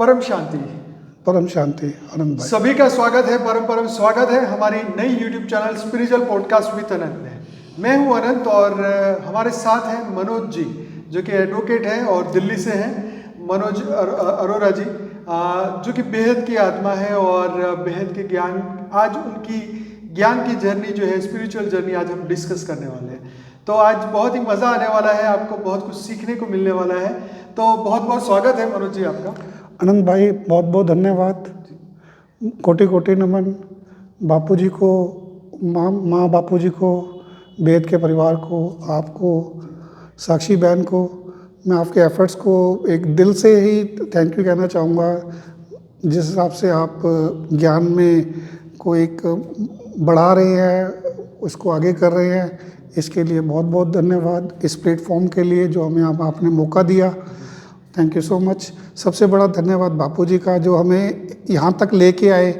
परम शांति। परम शांति आनंद भाई। सभी का स्वागत है, परम स्वागत है हमारी नई YouTube channel spiritual podcast with Anant में। मैं हूं अनंत और हमारे साथ हैं मनोज जी, जो कि एडवोकेट हैं और दिल्ली से हैं। मनोज अरोरा जी, जो कि बेहद की आत्मा है और बेहद के ज्ञान, आज उनकी ज्ञान की जर्नी जो है, स्पिरिचुअल जर्नी, आज हम डिस्कस करने वाले हैं। तो आज बहुत ही मज़ा आने वाला है, आपको बहुत कुछ सीखने को मिलने वाला है। तो बहुत बहुत स्वागत है मनोज जी आपका। आनंद भाई, बहुत बहुत धन्यवाद। कोटि कोटि नमन बापूजी को, माँ बापूजी को, वेद के परिवार को, आपको, साक्षी बहन को। मैं आपके एफर्ट्स को एक दिल से ही थैंक यू कहना चाहूँगा। जिस हिसाब से आप ज्ञान में को एक बढ़ा रहे हैं, उसको आगे कर रहे हैं, इसके लिए बहुत बहुत धन्यवाद। इस प्लेटफॉर्म के लिए जो हमें आपने मौका दिया, थैंक यू सो मच। सबसे बड़ा धन्यवाद बापूजी का, जो हमें यहाँ तक लेके आए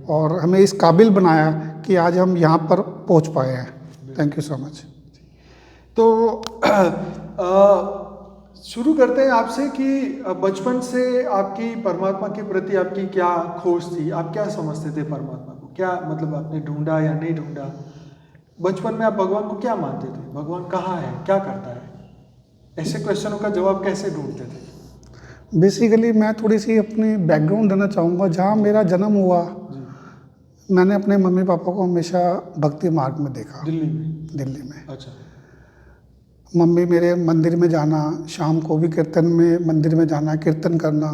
और हमें इस काबिल बनाया कि आज हम यहाँ पर पहुँच पाए हैं। Thank you so much. तो शुरू करते हैं आपसे कि बचपन से आपकी परमात्मा के प्रति आपकी क्या खोज थी? आप क्या समझते थे परमात्मा को? क्या मतलब आपने ढूंढा या नहीं ढूंढा? बचपन में आप भगवान को क्या मानते थे? भगवान कहाँ है, क्या करता है? ऐसे क्वेश्चनों का जवाब कैसे ढूंढते थे? बेसिकली मैं थोड़ी सी अपनी बैकग्राउंड देना चाहूँगा। जहाँ मेरा जन्म हुआ, मैंने अपने मम्मी पापा को हमेशा भक्ति मार्ग में देखा। दिल्ली में। अच्छा। मम्मी मेरे मंदिर में जाना, शाम को भी कीर्तन में मंदिर में जाना, कीर्तन करना।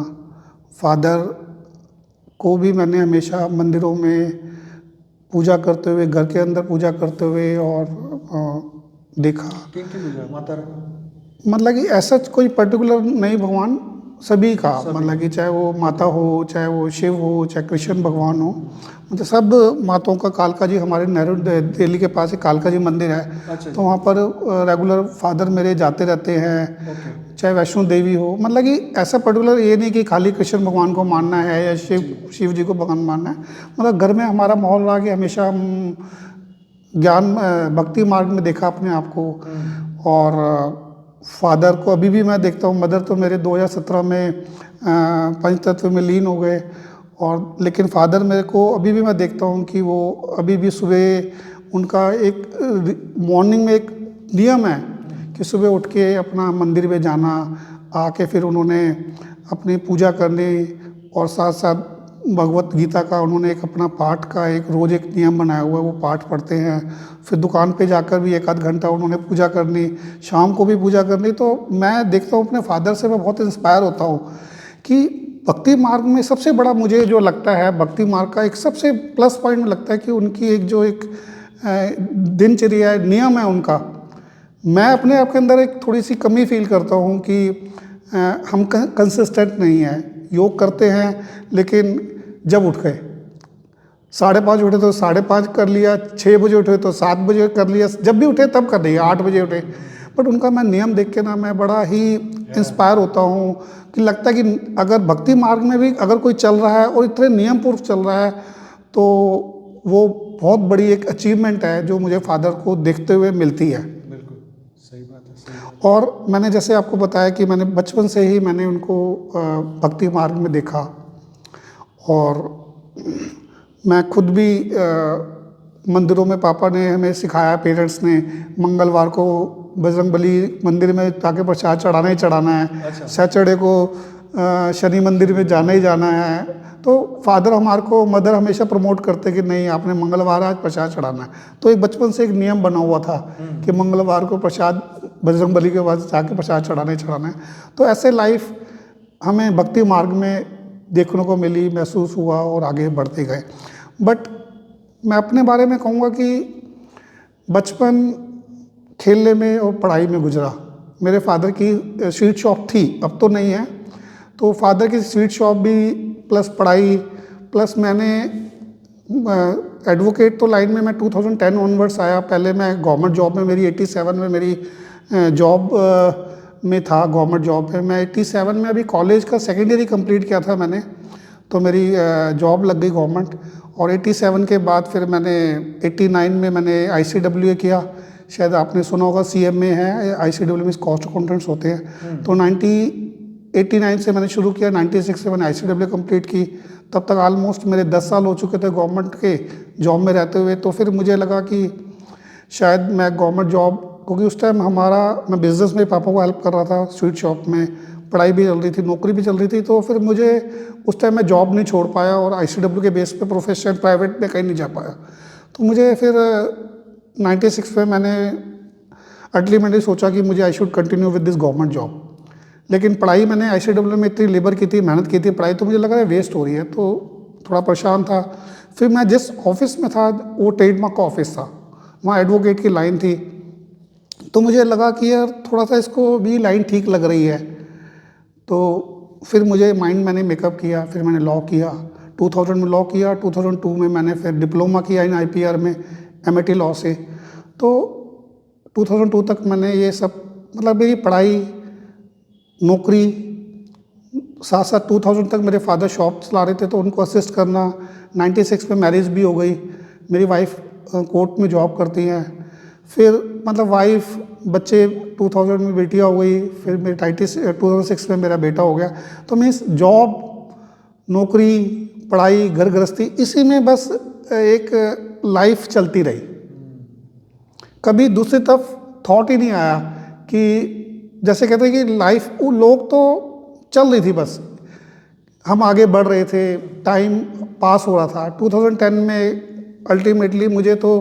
फादर को भी मैंने हमेशा मंदिरों में पूजा करते हुए, घर के अंदर पूजा करते हुए और देखा। किनकी पूजा? माता रानी? मतलब कि ऐसा कोई पर्टिकुलर नहीं, भगवान सभी का, मतलब कि चाहे वो माता हो, चाहे वो शिव हो, चाहे कृष्ण भगवान हो, मतलब सब माताओं का। कालका जी, हमारे नेहरू दिल्ली के पास एक कालका जी मंदिर है। अच्छा। तो वहाँ पर रेगुलर फादर मेरे जाते रहते हैं। ओके। चाहे वैष्णो देवी हो, मतलब कि ऐसा पर्टिकुलर ये नहीं कि खाली कृष्ण भगवान को मानना है या शिव जी को भगवान मानना है। मतलब घर में हमारा माहौल रहा कि हमेशा हम ज्ञान भक्ति मार्ग में देखा अपने आप को। और फादर को अभी भी मैं देखता हूँ। मदर तो मेरे 2017 में पंचतत्व में लीन हो गए, और लेकिन फादर मेरे को अभी भी मैं देखता हूँ कि वो अभी भी सुबह, उनका एक मॉर्निंग में एक नियम है कि सुबह उठ के अपना मंदिर में जाना, आके फिर उन्होंने अपनी पूजा करनी, और साथ साथ भगवत गीता का उन्होंने एक अपना पाठ का एक रोज़ एक नियम बनाया हुआ है, वो पाठ पढ़ते हैं। फिर दुकान पे जाकर भी एक आध घंटा उन्होंने पूजा करनी, शाम को भी पूजा करनी। तो मैं देखता हूँ अपने फादर से, मैं बहुत इंस्पायर होता हूँ कि भक्ति मार्ग में सबसे बड़ा मुझे जो लगता है, भक्ति मार्ग का एक सबसे प्लस पॉइंट में लगता है कि उनकी एक जो एक दिनचर्या है, नियम है उनका। मैं अपने आप के अंदर एक थोड़ी सी कमी फील करता हूँ कि हम कंसिस्टेंट नहीं है। योग करते हैं, लेकिन जब उठ गए 5:30 उठे तो 5:30 कर लिया, 6 बजे उठे तो 7 बजे कर लिया, जब भी उठे तब कर लिया, 8 बजे उठे। बट उनका मैं नियम देख के ना, मैं बड़ा ही इंस्पायर होता हूँ कि लगता है कि अगर भक्ति मार्ग में भी अगर कोई चल रहा है और इतने नियम पूर्वक चल रहा है, तो वो बहुत बड़ी एक अचीवमेंट है जो मुझे फादर को देखते हुए मिलती है। बिल्कुल सही बात है, सही बात। और मैंने जैसे आपको बताया कि मैंने बचपन से ही मैंने उनको भक्ति मार्ग में देखा, और मैं खुद भी मंदिरों में, पापा ने हमें सिखाया, पेरेंट्स ने, मंगलवार को बजरंगबली मंदिर में जाके प्रसाद चढ़ाना ही चढ़ाना है। अच्छा। सैटरडे को शनि मंदिर में जाना ही जाना है। तो फादर हमारे को, मदर हमेशा प्रमोट करते कि नहीं, आपने मंगलवार आज प्रसाद चढ़ाना है। तो एक बचपन से एक नियम बना हुआ था कि मंगलवार को प्रसाद बजरंगबली के पास जाके प्रसाद चढ़ाना ही चढ़ाना है। तो ऐसे लाइफ हमें भक्ति मार्ग में देखने को मिली, महसूस हुआ, और आगे बढ़ते गए। बट मैं अपने बारे में कहूँगा कि बचपन खेलने में और पढ़ाई में गुजरा। मेरे फादर की स्वीट शॉप थी, अब तो नहीं है। तो फादर की स्वीट शॉप भी, प्लस पढ़ाई, प्लस मैंने एडवोकेट तो लाइन में मैं 2010 ऑनवर्ड्स आया। पहले मैं गवर्नमेंट जॉब में, मेरी 87 में मेरी जॉब में था, गवर्नमेंट जॉब में। मैं 87 में अभी कॉलेज का सेकेंड ईयर ही कंप्लीट किया था मैंने, तो मेरी जॉब लग गई गवर्नमेंट। और 87 के बाद फिर मैंने 89 में मैंने ICWA किया। शायद आपने सुना होगा, CMA है, ICWA में कॉस्ट अकाउंटेंट्स होते हैं। तो 89 से मैंने शुरू किया, 96 से मैंने ICW कंप्लीट की। तब तक ऑलमोस्ट मेरे 10 साल हो चुके थे गवर्नमेंट के जॉब में रहते हुए। तो फिर मुझे लगा कि शायद मैं गवर्नमेंट जॉब, क्योंकि उस टाइम मैं बिज़नेस में पापा को हेल्प कर रहा था, स्वीट शॉप में पढ़ाई भी चल रही थी, नौकरी भी चल रही थी। तो फिर मुझे उस टाइम मैं जॉब नहीं छोड़ पाया और ICW के बेस पे प्रोफेशन प्राइवेट में कहीं नहीं जा पाया। तो मुझे फिर 96 में मैंने सोचा कि मुझे I should continue with this government job. लेकिन पढ़ाई मैंने ICW में इतनी लेबर की थी, मेहनत की थी, पढ़ाई तो मुझे लगा वेस्ट हो रही है, तो थोड़ा परेशान था। फिर मैं जिस ऑफिस में था वो ट्रेडमार्क का ऑफिस था, वहाँ एडवोकेट की लाइन थी। तो मुझे लगा कि यार थोड़ा सा इसको भी लाइन ठीक लग रही है। तो फिर मैंने मेकअप किया, फिर मैंने लॉ किया, 2000 में लॉ किया। 2002 में मैंने फिर डिप्लोमा किया इन IPR में MAT लॉ से। तो 2002 तक मैंने ये सब, मतलब मेरी पढ़ाई, नौकरी, साथ साथ 2000 तक मेरे फादर शॉप चला रहे थे तो उनको असिस्ट करना। 96 में मैरिज भी हो गई, मेरी वाइफ कोर्ट में जॉब करती हैं। फिर मतलब वाइफ, बच्चे, 2000 में बेटियाँ हो गई, फिर मेरे 2006 में मेरा बेटा हो गया। तो मैं इस जॉब, नौकरी, पढ़ाई, घर गृहस्थी, इसी में बस एक लाइफ चलती रही। कभी दूसरी तरफ थॉट ही नहीं आया कि जैसे कहते हैं कि लाइफ, वो लोग तो चल रही थी, बस हम आगे बढ़ रहे थे, टाइम पास हो रहा था। 2010 में अल्टीमेटली मुझे तो,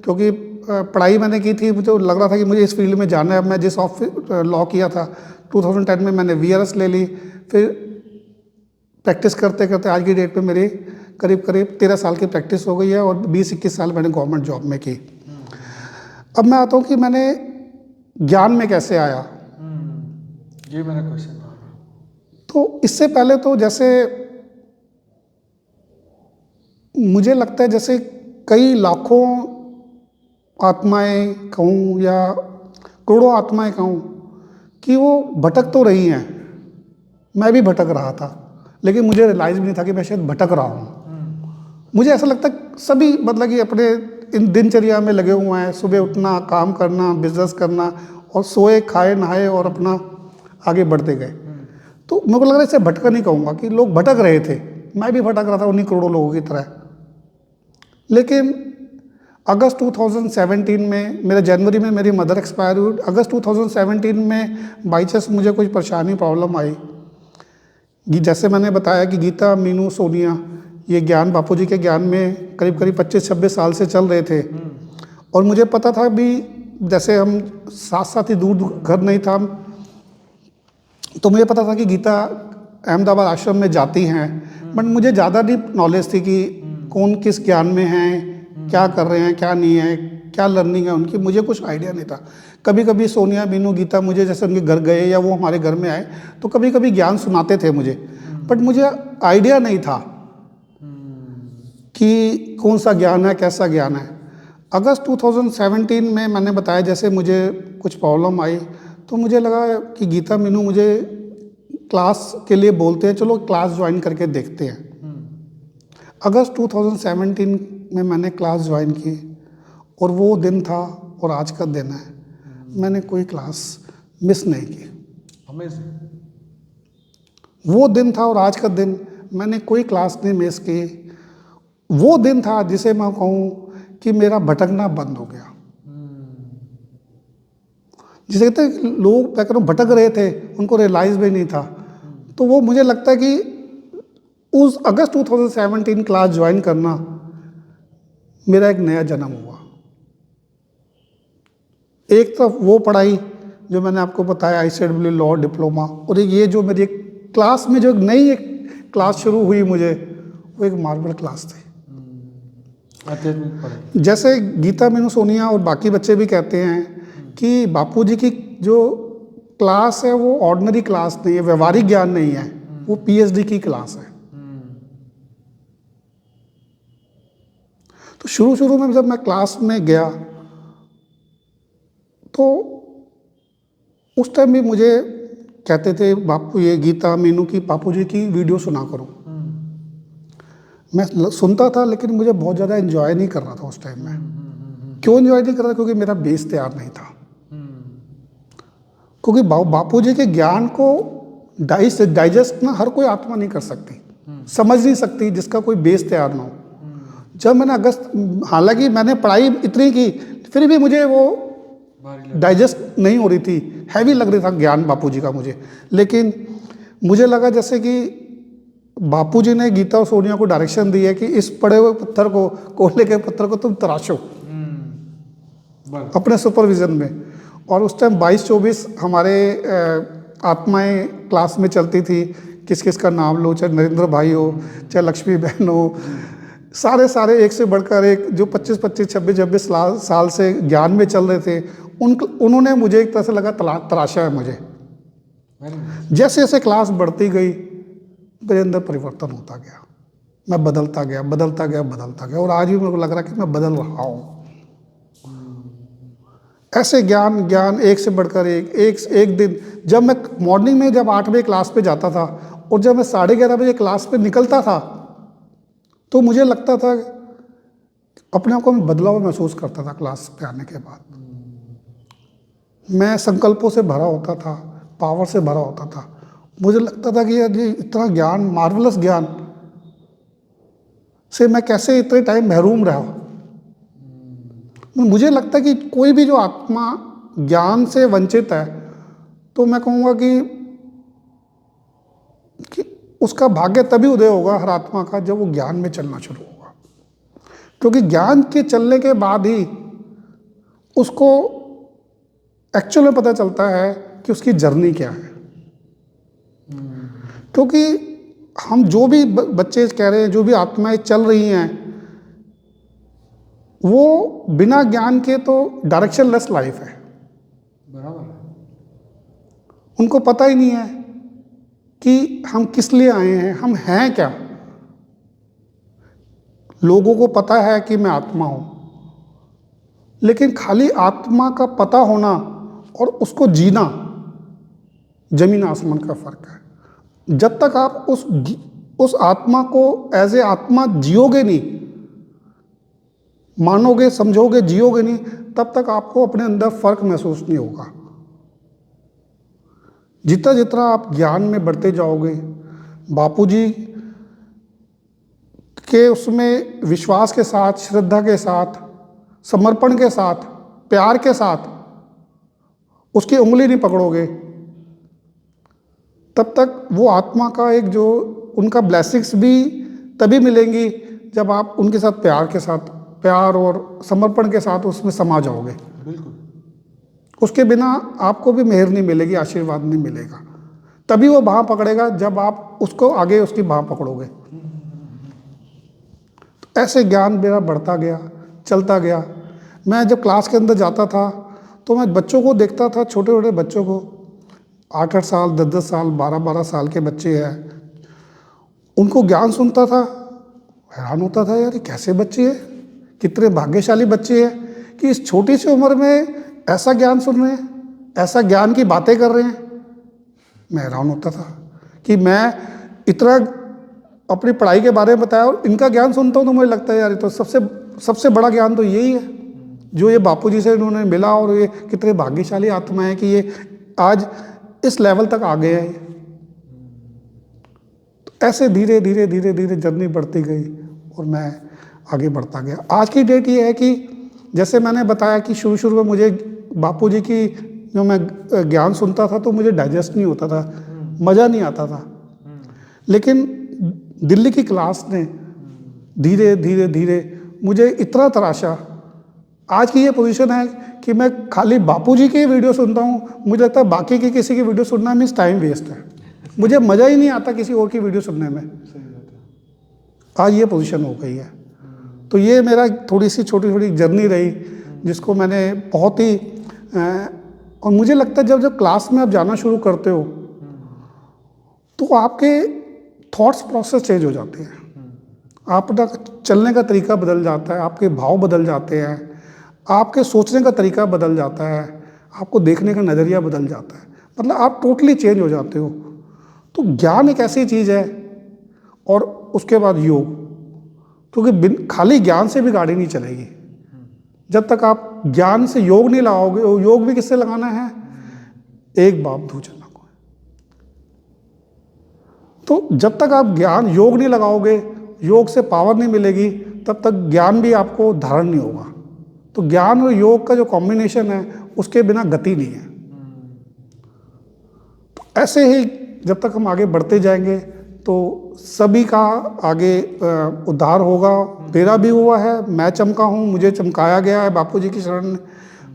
क्योंकि पढ़ाई मैंने की थी, मुझे लग रहा था कि मुझे इस फील्ड में जाना है। मैं जिस ऑफिस लॉ किया था 2010 में मैंने VRS ले ली। फिर प्रैक्टिस करते करते आज की डेट पे मेरी करीब 13 साल की प्रैक्टिस हो गई है और 20-21 साल मैंने गवर्नमेंट जॉब में की। अब मैं आता हूँ कि मैंने ज्ञान में कैसे आया। ये मेरा क्वेश्चन था। तो इससे पहले तो जैसे मुझे लगता है जैसे कई लाखों आत्माएं कहूँ या करोड़ों आत्माएं कहूँ कि वो भटक तो रही हैं, मैं भी भटक रहा था, लेकिन मुझे रियलाइज़ भी नहीं था कि मैं शायद भटक रहा हूँ। मुझे ऐसा लगता है सभी मतलब कि अपने इन दिनचर्या में लगे हुए हैं, सुबह उठना, काम करना, बिजनेस करना, और सोए, खाए, नहाए और अपना आगे बढ़ते गए। तो मेरे को लग रहा है इसे भटका नहीं कहूँगा, कि लोग भटक रहे थे, मैं भी भटक रहा था उन्हीं करोड़ों लोगों की तरह। लेकिन अगस्त 2017 में, मेरे जनवरी में मेरी मदर एक्सपायर हुई। अगस्त 2017 में बाई चांस मुझे कुछ परेशानी, प्रॉब्लम आई। जैसे मैंने बताया कि गीता, मीनू, सोनिया, ये ज्ञान बापूजी के ज्ञान में करीब 25-26 साल से चल रहे थे। और मुझे पता था भी, जैसे हम साथ साथ ही दूर घर नहीं था, तो मुझे पता था कि गीता अहमदाबाद आश्रम में जाती हैं, बट मुझे ज़्यादा नहीं नॉलेज थी कि कौन किस ज्ञान में है, क्या कर रहे हैं, क्या नहीं है, क्या लर्निंग है उनकी, मुझे कुछ आइडिया नहीं था। कभी कभी सोनिया, मीनू, गीता मुझे जैसे उनके घर गए या वो हमारे घर में आए तो कभी कभी ज्ञान सुनाते थे मुझे, बट मुझे आइडिया नहीं था कि कौन सा ज्ञान है, कैसा ज्ञान है। अगस्त 2017 में मैंने बताया जैसे मुझे कुछ प्रॉब्लम आई, तो मुझे लगा कि गीता, मीनू मुझे क्लास के लिए बोलते हैं, चलो क्लास ज्वाइन करके देखते हैं। अगस्त 2017 में मैंने क्लास ज्वाइन की और वो दिन था और आज का दिन है, मैंने कोई क्लास मिस नहीं की। वो दिन था और आज का दिन, मैंने कोई क्लास नहीं मिस की। वो दिन था जिसे मैं कहूँ कि मेरा भटकना बंद हो गया। जिसे कहते हैं लोग क्या करूँ भटक रहे थे, उनको रियलाइज भी नहीं था। तो वो मुझे लगता है कि उस अगस्त 2017 क्लास ज्वाइन करना मेरा एक नया जन्म हुआ। एक तरफ वो पढ़ाई जो मैंने आपको बताया ICW लॉ डिप्लोमा, और ये जो मेरी क्लास में जो नई एक क्लास शुरू हुई मुझे, वो एक मार्बल क्लास थी। जैसे गीता, मीनू, सोनिया और बाकी बच्चे भी कहते हैं कि बापूजी की जो क्लास है वो ऑर्डिनरी क्लास नहीं है, व्यवहारिक ज्ञान नहीं है, वो PhD की क्लास है। तो शुरू में जब मैं क्लास में गया तो उस टाइम भी मुझे कहते थे बापू, ये गीता, मीनू की, बापूजी की वीडियो सुना करो। मैं सुनता था लेकिन मुझे बहुत ज़्यादा एंजॉय नहीं कर रहा था उस टाइम में। क्यों एंजॉय नहीं कर रहा? क्योंकि मेरा बेस तैयार नहीं था। क्योंकि बापूजी के ज्ञान को डाइजेस्ट ना हर कोई आत्मा नहीं कर सकती, समझ नहीं सकती जिसका कोई बेस तैयार ना हो। जब मैंने अगस्त, हालांकि मैंने पढ़ाई इतनी की, फिर भी मुझे वो डाइजेस्ट नहीं हो रही थी, हैवी लग रहा था ज्ञान बापूजी का मुझे। लेकिन मुझे लगा जैसे कि बापूजी ने गीता और सोनिया को डायरेक्शन दी है कि इस पड़े हुए पत्थर को, कोयले के पत्थर को तुम तराशो अपने सुपरविजन में। और उस टाइम 22-24 हमारे आत्माएं क्लास में चलती थी, किस किस का नाम लो, चाहे नरेंद्र भाई हो, चाहे लक्ष्मी बहन हो, सारे एक से बढ़कर एक, जो 25-25, 26-26 साल से ज्ञान में चल रहे थे, उन्होंने मुझे एक तरह से लगा तराशा है मुझे। जैसे जैसे क्लास बढ़ती गई मेरे अंदर परिवर्तन होता गया, मैं बदलता गया और आज भी मेरे को लग रहा है कि मैं बदल रहा हूँ। ऐसे ज्ञान एक से बढ़कर एक दिन, जब मैं मॉर्निंग में जब 8 बजे क्लास पे जाता था और जब मैं 11:30 बजे क्लास पे निकलता था, तो मुझे लगता था अपने आप को मैं बदलाव महसूस करता था। क्लास पे आने के बाद मैं संकल्पों से भरा होता था, पावर से भरा होता था। मुझे लगता था कि यार ये इतना ज्ञान, मार्वलस ज्ञान से मैं कैसे इतने टाइम महरूम रहा। मुझे लगता है कि कोई भी जो आत्मा ज्ञान से वंचित है, तो मैं कहूँगा कि उसका भाग्य तभी उदय होगा हर आत्मा का जब वो ज्ञान में चलना शुरू होगा। क्योंकि ज्ञान के चलने के बाद ही उसको एक्चुअल में पता चलता है कि उसकी जर्नी क्या है। क्योंकि हम जो भी बच्चे कह रहे हैं, जो भी आत्माएं चल रही हैं, वो बिना ज्ञान के तो डायरेक्शनलेस लाइफ है। बराबर। उनको पता ही नहीं है कि हम किस लिए आए हैं, हम हैं क्या। लोगों को पता है कि मैं आत्मा हूं, लेकिन खाली आत्मा का पता होना और उसको जीना जमीन आसमान का फर्क है। जब तक आप उस आत्मा को एज ए आत्मा जियोगे नहीं, मानोगे, समझोगे, जियोगे नहीं, तब तक आपको अपने अंदर फर्क महसूस नहीं होगा। जितना जितना आप ज्ञान में बढ़ते जाओगे, बापूजी के उसमें विश्वास के साथ, श्रद्धा के साथ, समर्पण के साथ, प्यार के साथ उसकी उंगली नहीं पकड़ोगे, तब तक वो आत्मा का एक जो उनका ब्लेसिंग्स भी तभी मिलेंगी जब आप उनके साथ प्यार और समर्पण के साथ उसमें समा जाओगे। बिल्कुल। उसके बिना आपको भी मेहर नहीं मिलेगी, आशीर्वाद नहीं मिलेगा। तभी वो बाँह पकड़ेगा जब आप उसको आगे उसकी बाँह पकड़ोगे। तो ऐसे ज्ञान मेरा बढ़ता गया, चलता गया। मैं जब क्लास के अंदर जाता था तो मैं बच्चों को देखता था, छोटे छोटे बच्चों को, 8-8 साल, 10-10 साल, 12-12 साल के बच्चे हैं, उनको ज्ञान सुनता था, हैरान होता था, यार ये कैसे बच्चे हैं, कितने भाग्यशाली बच्चे हैं कि इस छोटी सी उम्र में ऐसा ज्ञान सुन रहे हैं, ऐसा ज्ञान की बातें कर रहे हैं। मैं हैरान होता था कि मैं इतना अपनी पढ़ाई के बारे में बताया और इनका ज्ञान सुनता हूँ तो मुझे लगता है यार ये तो सबसे बड़ा ज्ञान तो यही है जो ये बापूजी से इन्होंने मिला। और ये कितने भाग्यशाली आत्मा है कि ये आज इस लेवल तक आ गए हैं। तो ऐसे धीरे धीरे धीरे धीरे जर्नी बढ़ती गई और मैं आगे बढ़ता गया। आज की डेट ये है कि जैसे मैंने बताया कि शुरू में मुझे बापूजी की जो मैं ज्ञान सुनता था तो मुझे डाइजेस्ट नहीं होता था, मज़ा नहीं आता था। लेकिन दिल्ली की क्लास ने धीरे धीरे धीरे मुझे इतना तराशा, आज की ये पोजीशन है कि मैं खाली बापूजी की वीडियो सुनता हूँ। मुझे लगता है बाकी की किसी की वीडियो सुनना मीन्स टाइम वेस्ट है, मुझे मज़ा ही नहीं आता किसी और की वीडियो सुनने में। आज ये पोजीशन हो गई है। तो ये मेरा थोड़ी सी छोटी छोटी जर्नी रही जिसको मैंने बहुत ही और मुझे लगता है जब क्लास में आप जाना शुरू करते हो तो आपके थॉट्स प्रोसेस चेंज हो जाते हैं, आपका चलने का तरीका बदल जाता है, आपके भाव बदल जाते हैं, आपके सोचने का तरीका बदल जाता है, आपको देखने का नज़रिया बदल जाता है, मतलब आप टोटली चेंज हो जाते हो। तो ज्ञान एक ऐसी चीज़ है और उसके बाद योग, क्योंकि खाली ज्ञान से भी गाड़ी नहीं चलेगी जब तक आप ज्ञान से योग नहीं लगाओगे। योग भी किससे लगाना है? एक बाप दूजा को। तो जब तक आप ज्ञान योग नहीं लगाओगे, योग से पावर नहीं मिलेगी, तब तक ज्ञान भी आपको धारण नहीं होगा। तो ज्ञान और योग का जो कॉम्बिनेशन है, उसके बिना गति नहीं है। तो ऐसे ही जब तक हम आगे बढ़ते जाएंगे तो सभी का आगे उद्धार होगा। मेरा भी हुआ है, मैं चमका हूँ, मुझे चमकाया गया है बापू जी की शरण में।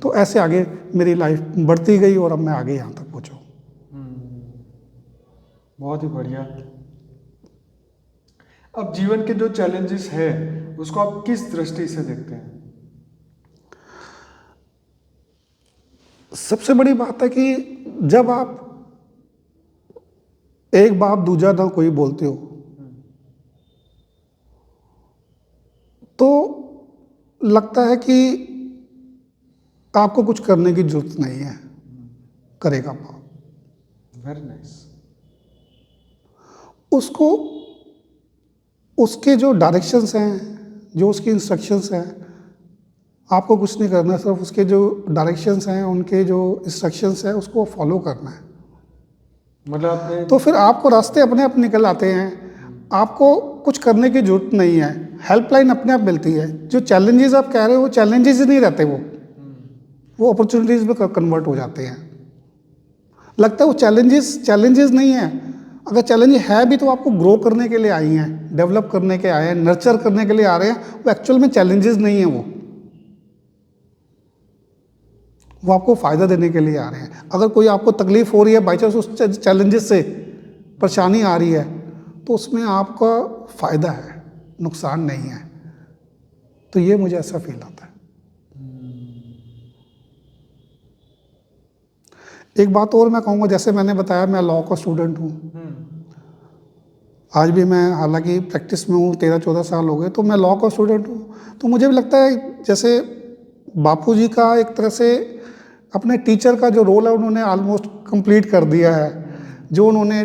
तो ऐसे आगे मेरी लाइफ बढ़ती गई और अब मैं आगे यहाँ तक पहुँचा। बहुत ही बढ़िया। अब जीवन के जो चैलेंजेस है उसको आप किस दृष्टि से देखते हैं? सबसे बड़ी बात है कि जब आप एक बाप दूजा ना कोई बोलते हो तो लगता है कि आपको कुछ करने की जरूरत नहीं है, करेगा बाप। Very nice. उसको उसके जो डायरेक्शंस हैं, जो उसकी इंस्ट्रक्शंस हैं, आपको कुछ नहीं करना, सिर्फ उसके जो डायरेक्शंस हैं, उनके जो इंस्ट्रक्शंस हैं, उसको फॉलो करना है। मतलब आपने तो फिर आपको रास्ते अपने आप निकल आते हैं, आपको कुछ करने की जरूरत नहीं है, हेल्पलाइन अपने आप मिलती है। जो चैलेंजेस आप कह रहे हो वो चैलेंजेस ही नहीं रहते, वो अपॉर्चुनिटीज में कन्वर्ट हो जाते हैं। लगता है वो चैलेंजेस नहीं है। अगर चैलेंज है भी तो आपको ग्रो करने के लिए आई हैं, डेवलप करने के आए हैं, नर्चर करने के लिए आ रहे हैं। वो एक्चुअल में चैलेंजेस नहीं है, वो आपको फ़ायदा देने के लिए आ रहे हैं। अगर कोई आपको तकलीफ हो रही है, बाई चांस उस चैलेंजेस से परेशानी आ रही है, तो उसमें आपका फ़ायदा है, नुकसान नहीं है। तो ये मुझे ऐसा फील आता है। एक बात और मैं कहूँगा, जैसे मैंने बताया मैं लॉ का स्टूडेंट हूँ। आज भी मैं हालांकि प्रैक्टिस में हूँ, 13-14 साल हो गए, तो मैं लॉ का स्टूडेंट हूँ। तो मुझे भी लगता है जैसे बापूजी का एक तरह से अपने टीचर का जो रोल है उन्होंने ऑलमोस्ट कंप्लीट कर दिया है। जो उन्होंने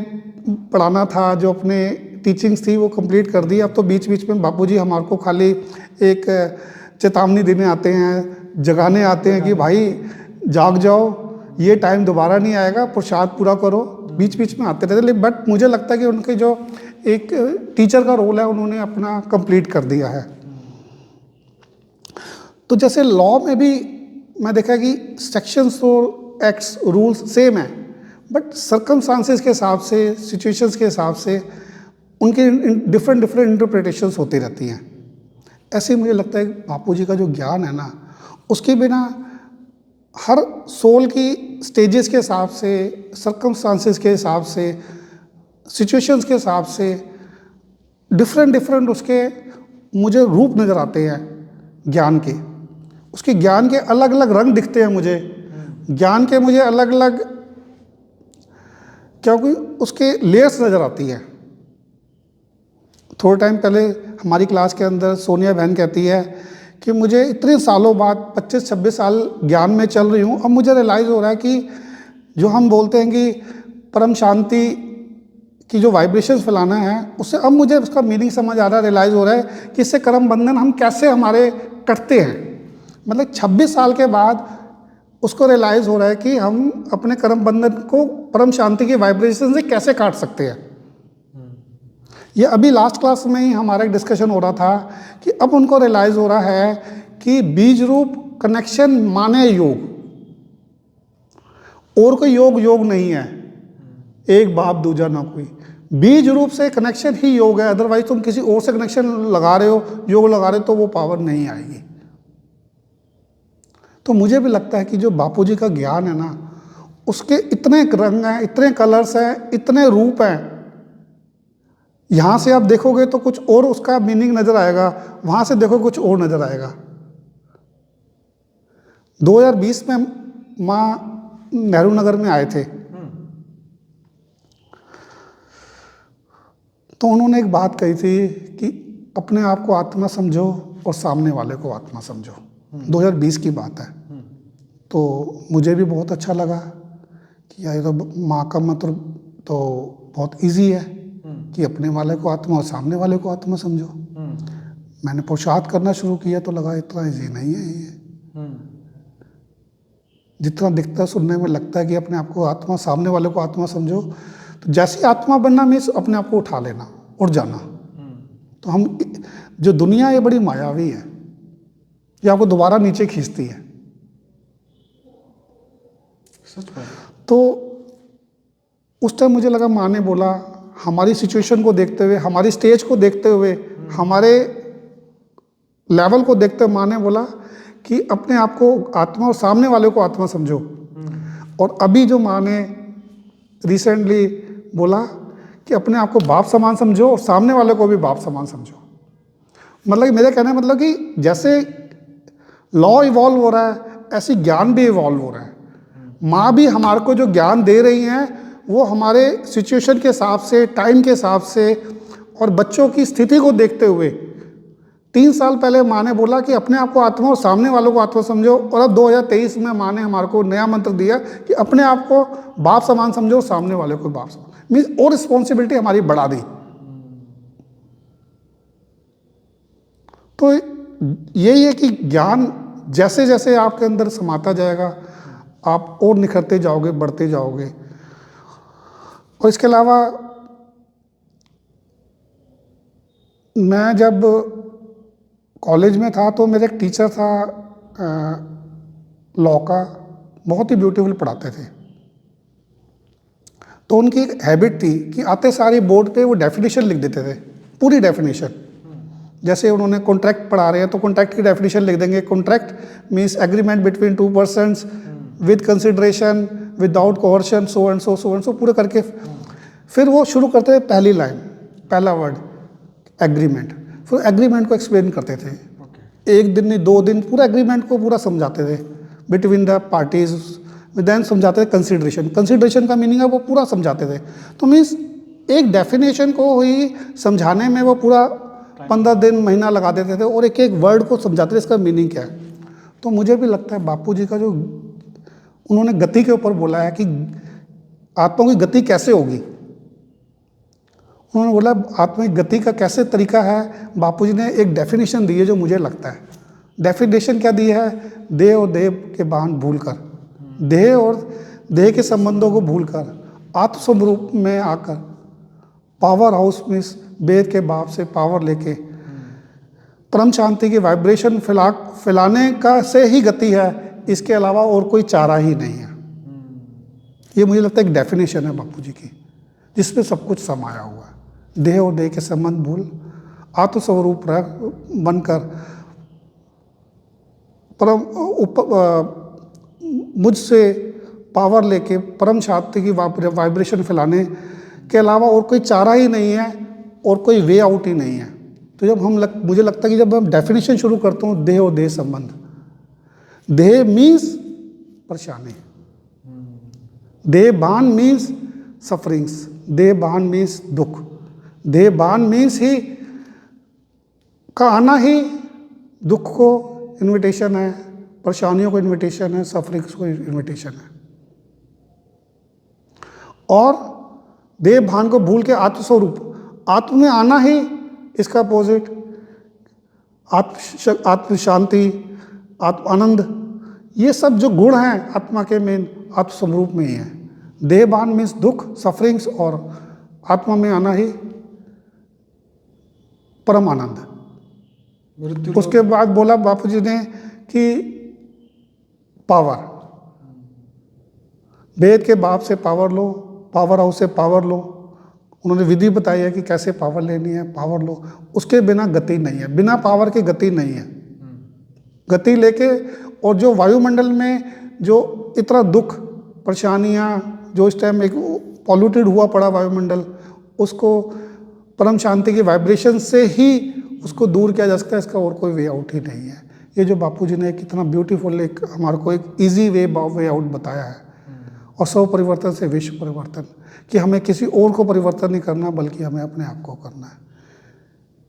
पढ़ाना था, जो अपने टीचिंग्स थी, वो कंप्लीट कर दी। अब तो बीच बीच में बापूजी हमारे को खाली एक चेतावनी देने आते हैं, जगाने आते हैं कि भाई जाग जाओ, ये टाइम दोबारा नहीं आएगा, पुरुषार्थ पूरा करो। बीच बीच में आते रहते, बट मुझे लगता है कि उनके जो एक टीचर का रोल है उन्होंने अपना कंप्लीट कर दिया है। तो जैसे लॉ में भी मैं देखा कि सेक्शंस और एक्ट्स रूल्स सेम है, बट सर्कमस्टांसेस के हिसाब से, सिचुएशंस के हिसाब से उनके डिफरेंट इंटरप्रिटेशंस होती रहती हैं। ऐसे ही मुझे लगता है बापूजी का जो ज्ञान है ना, उसके बिना हर सोल की स्टेजेस के हिसाब से, सर्कमस्टांसेस के हिसाब से, सिचुएशंस के हिसाब से डिफरेंट उसके मुझे रूप नज़र आते हैं ज्ञान के। उसके ज्ञान के अलग अलग रंग दिखते हैं मुझे, ज्ञान के मुझे अलग अलग, क्योंकि उसके लेयर्स नज़र आती है। थोड़े टाइम पहले हमारी क्लास के अंदर सोनिया बहन कहती है कि मुझे इतने सालों बाद 25-26 साल ज्ञान में चल रही हूँ, अब मुझे रियलाइज़ हो रहा है कि जो हम बोलते हैं कि परम शांति की जो वाइब्रेशंस फैलाना है, उससे अब मुझे उसका मीनिंग समझ आ रहा है, रियलाइज़ हो रहा है कि इससे कर्म बंधन हम कैसे हमारे कटते हैं। मतलब 26 साल के बाद उसको रियलाइज़ हो रहा है कि हम अपने कर्म बंधन को परम शांति की वाइब्रेशन से कैसे काट सकते हैं। ये अभी लास्ट क्लास में ही हमारा एक डिस्कशन हो रहा था कि अब उनको रियलाइज़ हो रहा है कि बीज रूप कनेक्शन माने योग, और कोई योग नहीं है। एक बाप दूजा ना कोई, बीज रूप से कनेक्शन ही योग है। अदरवाइज तुम किसी और से कनेक्शन लगा रहे हो, योग लगा रहे हो, तो वो पावर नहीं आएगी। तो मुझे भी लगता है कि जो बापूजी का ज्ञान है ना, उसके इतने रंग हैं, इतने कलर्स हैं, इतने रूप हैं। यहाँ से आप देखोगे तो कुछ और उसका मीनिंग नजर आएगा, वहाँ से देखो कुछ और नजर आएगा। 2020 में माँ नेहरू नगर में आए थे, तो उन्होंने एक बात कही थी कि अपने आप को आत्मा समझो और सामने वाले को आत्मा समझो। 2020 की बात है। तो मुझे भी बहुत अच्छा लगा कि यार तो माँ का मंत्र तो बहुत इजी है कि अपने वाले को आत्मा और सामने वाले को आत्मा समझो। मैंने पुरुषार्थ करना शुरू किया तो लगा इतना इजी नहीं है ये। जितना दिखता सुनने में लगता है कि अपने आप को आत्मा, सामने वाले को आत्मा समझो, तो जैसी आत्मा बनना मीन्स अपने आप को उठा लेना, उठ जाना। तो हम जो दुनिया ये बड़ी मायावी है, ये आपको दोबारा नीचे खींचती है। सच बात। तो उस टाइम मुझे लगा, माँ ने बोला, हमारी सिचुएशन को देखते हुए, हमारी स्टेज को देखते हुए, हमारे लेवल को देखते हुए माँ ने बोला कि अपने आप को आत्मा और सामने वाले को आत्मा समझो। और अभी जो माँ ने रिसेंटली बोला कि अपने आप को बाप समान समझो और सामने वाले को भी बाप समान समझो। मतलब मेरे कहने मतलब कि जैसे लॉ इवॉल्व हो रहा है, ऐसी ज्ञान भी इवॉल्व हो रहा है। माँ भी हमारे को जो ज्ञान दे रही हैं वो हमारे सिचुएशन के हिसाब से, टाइम के हिसाब से और बच्चों की स्थिति को देखते हुए। 3 साल पहले माँ ने बोला कि अपने आप को आत्मा और सामने वालों को आत्मा समझो, और अब 2023 में माँ ने हमारे को नया मंत्र दिया कि अपने आप को बाप समान समझो, सामने वाले को बाप समान। मीन्स और रिस्पॉन्सिबिलिटी हमारी बढ़ा दी। तो यही है कि ज्ञान जैसे जैसे आपके अंदर समाता जाएगा, आप और निखरते जाओगे, बढ़ते जाओगे। और इसके अलावा मैं जब कॉलेज में था तो मेरे एक टीचर था लॉ का, बहुत ही ब्यूटीफुल पढ़ाते थे। तो उनकी एक हैबिट थी कि आते सारे बोर्ड पे वो डेफिनेशन लिख देते थे, पूरी डेफिनेशन। जैसे उन्होंने कॉन्ट्रैक्ट पढ़ा रहे हैं तो कॉन्ट्रैक्ट की डेफिनेशन लिख देंगे। Contract means agreement between 2 persons with consideration without coercion, so and so पूरे करके। फिर वो शुरू करते थे पहली लाइन, पहला वर्ड एग्रीमेंट। फिर एग्रीमेंट को एक्सप्लेन करते थे, 1 दिन नहीं 2 दिन पूरा एग्रीमेंट को पूरा समझाते थे बिटवीन द पार्टीज। देन समझाते थे कंसिडरेशन, कंसिडरेशन का मीनिंग है वो पूरा समझाते थे। तो मीन्स एक डेफिनेशन को ही समझाने में वो पूरा 15 दिन महीना लगा देते थे और एक एक वर्ड को समझाते थे इसका मीनिंग क्या है। तो मुझे भी लगता है बापू जी का जो उन्होंने गति के ऊपर बोला है कि आत्मा की गति कैसे होगी, उन्होंने बोला आत्मा की गति का कैसे तरीका है। बापूजी ने एक डेफिनेशन दी है जो मुझे लगता है, डेफिनेशन क्या दी है, देह और देह के बांध भूलकर, देह और देह के संबंधों को भूलकर आत्मस्वरूप में आकर, पावर हाउस में वेद के बाप से पावर लेके परम शांति की वाइब्रेशन फैलाने का से ही गति है, इसके अलावा और कोई चारा ही नहीं है। ये मुझे लगता है एक डेफिनेशन है बापू जी की, जिसमें सब कुछ समाया हुआ है। देह और देह के संबंध भूल आत्मस्वरूप बनकर परम मुझसे पावर लेके परम शांति की वाइब्रेशन फैलाने के अलावा और कोई चारा ही नहीं है और कोई वे आउट ही नहीं है। तो जब मुझे लगता है कि जब हम डेफिनेशन शुरू करते हो देह और देह संबंध, देह मीन्स परेशानी, देह बान मीन्स सफरिंग्स, देह बान मीन्स दुख, देह बान मीन्स ही का आना ही दुख को इनविटेशन है, परेशानियों को इनविटेशन है, सफरिंग्स को इनविटेशन है। और देह भान को भूल के आत्मस्वरूप, आत्म में आना ही इसका अपोजिट, आत्म शांति, आत्म आनंद, ये सब जो गुण हैं आत्मा के मेन आत्मस्वरूप में ही है। देहबान मीन्स दुख, सफरिंग्स, और आत्मा में आना ही परम आनंद। उसके बाद बोला बापूजी ने कि पावर, वेद के बाप से पावर लो, पावर हाउस से पावर लो। उन्होंने विधि बताई है कि कैसे पावर लेनी है, पावर लो। उसके बिना गति नहीं है, बिना पावर के गति नहीं है। गति लेके, और जो वायुमंडल में जो इतना दुख परेशानियाँ, जो इस टाइम एक पॉल्यूटेड हुआ पड़ा वायुमंडल, उसको परम शांति की वाइब्रेशन से ही उसको दूर किया जा सकता है। इसका और कोई वे आउट ही नहीं है। ये जो बापूजी ने कितना ब्यूटीफुल एक हमारे को एक इजी वे आउट बताया है। और स्व परिवर्तन से विश्व परिवर्तन, कि हमें किसी और को परिवर्तन नहीं करना बल्कि हमें अपने आप को करना है।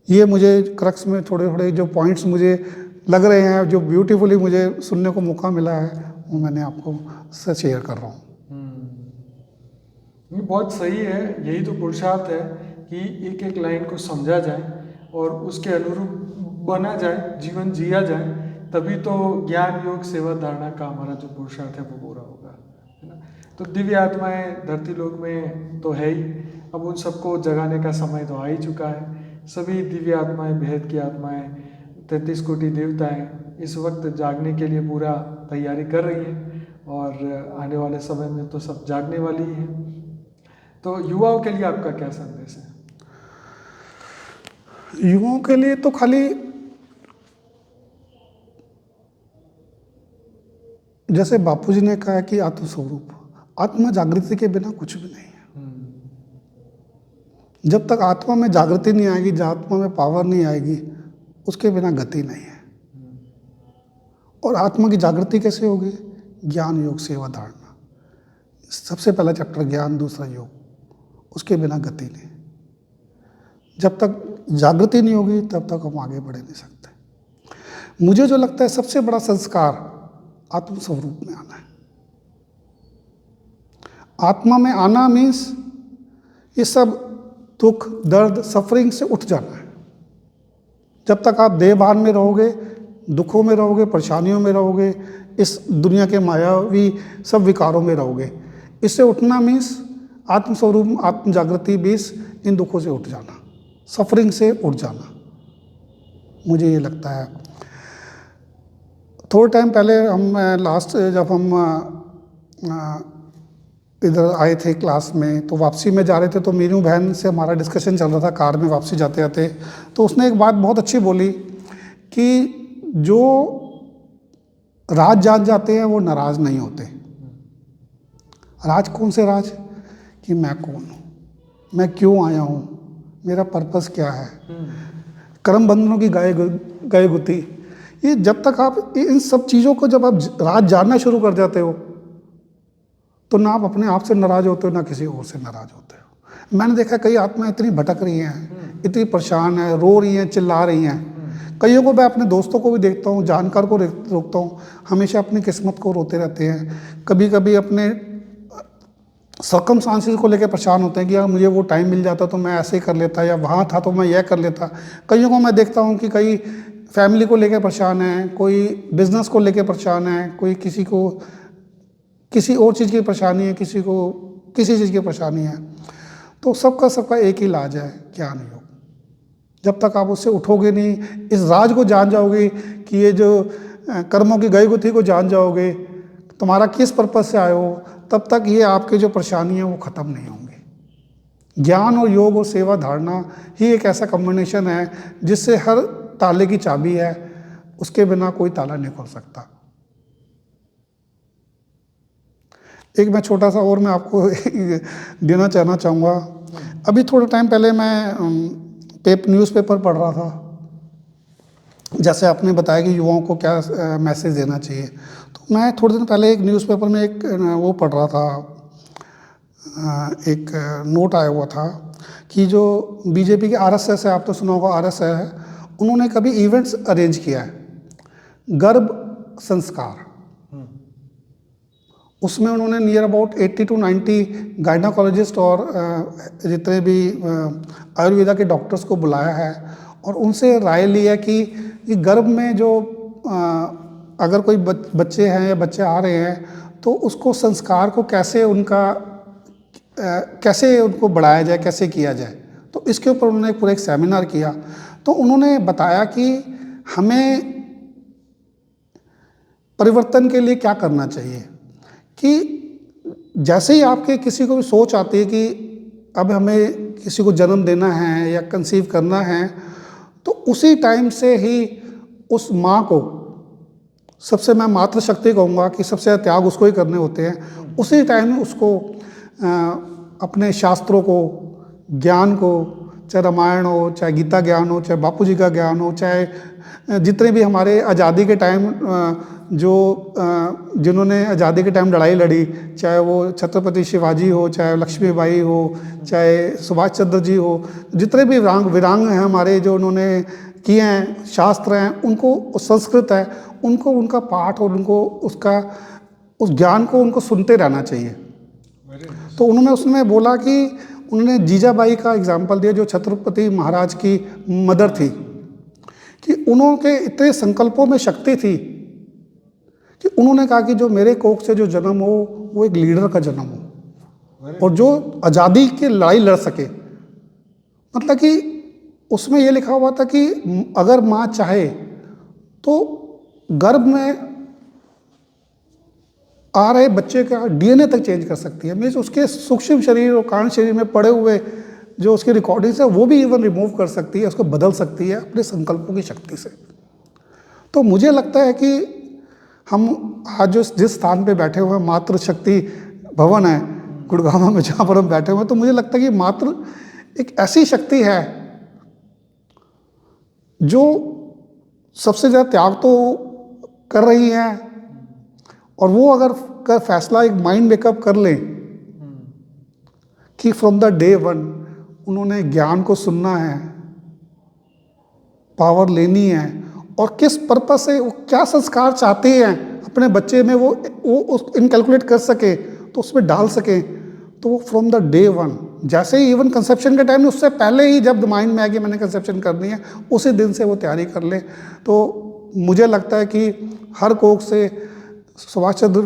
ये मुझे क्रक्स में थोड़े थोड़े जो पॉइंट्स मुझे लग रहे हैं, जो ब्यूटीफुली मुझे सुनने को मौका मिला है, वो मैंने आपको से शेयर कर रहा हूँ। ये बहुत सही है। यही तो पुरुषार्थ है कि एक एक लाइन को समझा जाए और उसके अनुरूप बना जाए, जीवन जिया जाए, तभी तो ज्ञान योग सेवा धारणा का हमारा जो पुरुषार्थ है वो पूरा होगा, है ना। तो तो दिव्य आत्माएं धरती लोक में तो है ही, अब उन सबको जगाने का समय तो आ ही चुका है। सभी दिव्य आत्माएं, भेद की आत्माएं, 33 कोटि देवताएं इस वक्त जागने के लिए पूरा तैयारी कर रही हैं और आने वाले समय में तो सब जागने वाली ही हैं। तो युवाओं के लिए आपका क्या संदेश है? युवाओं के लिए तो खाली जैसे बापूजी ने कहा कि आत्मस्वरूप, आत्मा जागृति के बिना कुछ भी नहीं है। जब तक आत्मा में जागृति नहीं आएगी, जब आत्मा में पावर नहीं आएगी, उसके बिना गति नहीं है। और आत्मा की जागृति कैसे होगी? ज्ञान, योग, सेवा, धारणा। सबसे पहला चैप्टर ज्ञान, दूसरा योग, उसके बिना गति नहीं। जब तक जागृति नहीं होगी तब तक हम आगे बढ़ नहीं सकते। मुझे जो लगता है सबसे बड़ा संस्कार आत्मस्वरूप में आना है। आत्मा में आना मीन्स ये सब दुख, दर्द, सफरिंग से उठ जाना है। जब तक आप देहभान में रहोगे, दुखों में रहोगे, परेशानियों में रहोगे, इस दुनिया के मायावी सब विकारों में रहोगे। इससे उठना मीन्स आत्मस्वरूप, आत्म जागृति मीन्स इन दुखों से उठ जाना, सफरिंग से उठ जाना। मुझे ये लगता है। थोड़े टाइम पहले हम लास्ट जब हम इधर आए थे क्लास में, तो वापसी में जा रहे थे, तो मीनू बहन से हमारा डिस्कशन चल रहा था कार में वापसी जाते जाते। तो उसने एक बात बहुत अच्छी बोली कि जो राज जान जाते हैं वो नाराज नहीं होते। राज कौन से राज? कि मैं कौन हूँ, मैं क्यों आया हूँ, मेरा पर्पस क्या है, कर्म बंधनों की गए गुती। ये जब तक आप इन सब चीज़ों को जब आप राज जानना शुरू कर जाते हो, तो ना आप अपने आप से नाराज होते हो, ना किसी और से नाराज होते हो। मैंने देखा कई आत्माएं इतनी भटक रही हैं, इतनी परेशान है, रो रही हैं, चिल्ला रही हैं। कईयों को मैं अपने दोस्तों को भी देखता हूँ, जानकार को रोकता हूँ, हमेशा अपनी किस्मत को रोते रहते हैं। कभी कभी अपने सर्कमस्टांसेस को लेकर परेशान होते हैं कि यार मुझे वो टाइम मिल जाता तो मैं ऐसे ही कर लेता, या वहाँ था तो मैं यह कर लेता। कईयों को मैं देखता हूँ कि कई फैमिली को लेकर परेशान है, कोई बिजनेस को लेकर परेशान है, कोई किसी को किसी और चीज़ की परेशानी है, किसी को किसी चीज़ की परेशानी है। तो सबका एक ही इलाज है, ज्ञान योग। जब तक आप उससे उठोगे नहीं, इस राज को जान जाओगे कि ये जो कर्मों की गई गुथी को जान जाओगे, तुम्हारा किस पर्पस से आए हो, तब तक ये आपके जो परेशानी है वो ख़त्म नहीं होंगी। ज्ञान और योग और सेवा धारणा ही एक ऐसा कॉम्बिनेशन है जिससे हर ताले की चाबी है, उसके बिना कोई ताला नहीं खुल सकता। एक मैं छोटा सा और मैं आपको देना चाहूँगा। अभी थोड़ा टाइम पहले मैं न्यूज़पेपर पढ़ रहा था, जैसे आपने बताया कि युवाओं को क्या मैसेज देना चाहिए। तो मैं थोड़े दिन पहले एक न्यूज़पेपर में एक वो पढ़ रहा था, एक नोट आया हुआ था कि जो बीजेपी के आरएसएस है, आप तो सुना होगा आरएसएस है, उन्होंने कभी इवेंट्स अरेंज किया है, गर्भ संस्कार। उसमें उन्होंने नियर अबाउट 80 to 90 गायनाकोलॉजिस्ट और जितने भी आयुर्वेदा के डॉक्टर्स को बुलाया है और उनसे राय ली है कि गर्भ में जो अगर कोई बच्चे हैं या बच्चे आ रहे हैं तो उसको संस्कार को कैसे उनको बढ़ाया जाए, कैसे किया जाए। तो इसके ऊपर उन्होंने पूरा एक सेमिनार किया। तो उन्होंने बताया कि हमें परिवर्तन के लिए क्या करना चाहिए, कि जैसे ही आपके किसी को भी सोच आती है कि अब हमें किसी को जन्म देना है या कंसीव करना है, तो उसी टाइम से ही उस माँ को, सबसे मैं मातृशक्ति कहूँगा कि सबसे ज़्यादा त्याग उसको ही करने होते हैं, उसी टाइम उसको अपने शास्त्रों को, ज्ञान को, चाहे रामायण हो, चाहे गीता ज्ञान हो, चाहे बापू जी का ज्ञान हो, चाहे जितने भी हमारे आज़ादी के टाइम जिन्होंने आज़ादी के टाइम लड़ाई लड़ी, चाहे वो छत्रपति शिवाजी हो, चाहे लक्ष्मीबाई हो, चाहे सुभाष चंद्र जी हो, जितने भी वीरांग हैं हमारे जो उन्होंने किए हैं, शास्त्र हैं, उनको संस्कृत है, उनको उनका पाठ और उनको उस ज्ञान को उनको सुनते रहना चाहिए। तो उन्होंने उसमें बोला कि उन्होंने जीजाबाई का एग्जाम्पल दिया जो छत्रपति महाराज की मदर थी, कि उन्होंने इतने संकल्पों में शक्ति थी कि उन्होंने कहा कि जो मेरे कोख से जो जन्म हो वो एक लीडर का जन्म हो और जो आज़ादी की लड़ाई लड़ सके। मतलब कि उसमें ये लिखा हुआ था कि अगर माँ चाहे तो गर्भ में आ रहे बच्चे का डीएनए तक चेंज कर सकती है। मीन्स उसके सूक्ष्म शरीर और कारण शरीर में पड़े हुए जो उसकी रिकॉर्डिंग्स है वो भी इवन रिमूव कर सकती है, उसको बदल सकती है अपने संकल्पों की शक्ति से। तो मुझे लगता है कि हम आज जो जिस स्थान पे बैठे हुए हैं, मातृ शक्ति भवन है गुड़गांव में जहाँ पर हम बैठे हुए हैं, तो मुझे लगता है कि मातृ एक ऐसी शक्ति है जो सबसे ज़्यादा त्याग तो कर रही है और वो अगर फैसला एक माइंड मेकअप कर लें कि फ्रॉम द डे वन उन्होंने ज्ञान को सुनना है, पावर लेनी है और किस पर्पस से वो क्या संस्कार चाहते हैं अपने बच्चे में वो इनकैलकुलेट कर सके तो उसमें डाल सके, तो वो फ्रॉम द डे वन जैसे ही इवन कंसेप्शन के टाइम में उससे पहले ही जब माइंड में आ गया मैंने कंसेप्शन करनी है उसी दिन से वो तैयारी कर ले। तो मुझे लगता है कि हर कोख से सुभाष चंद्र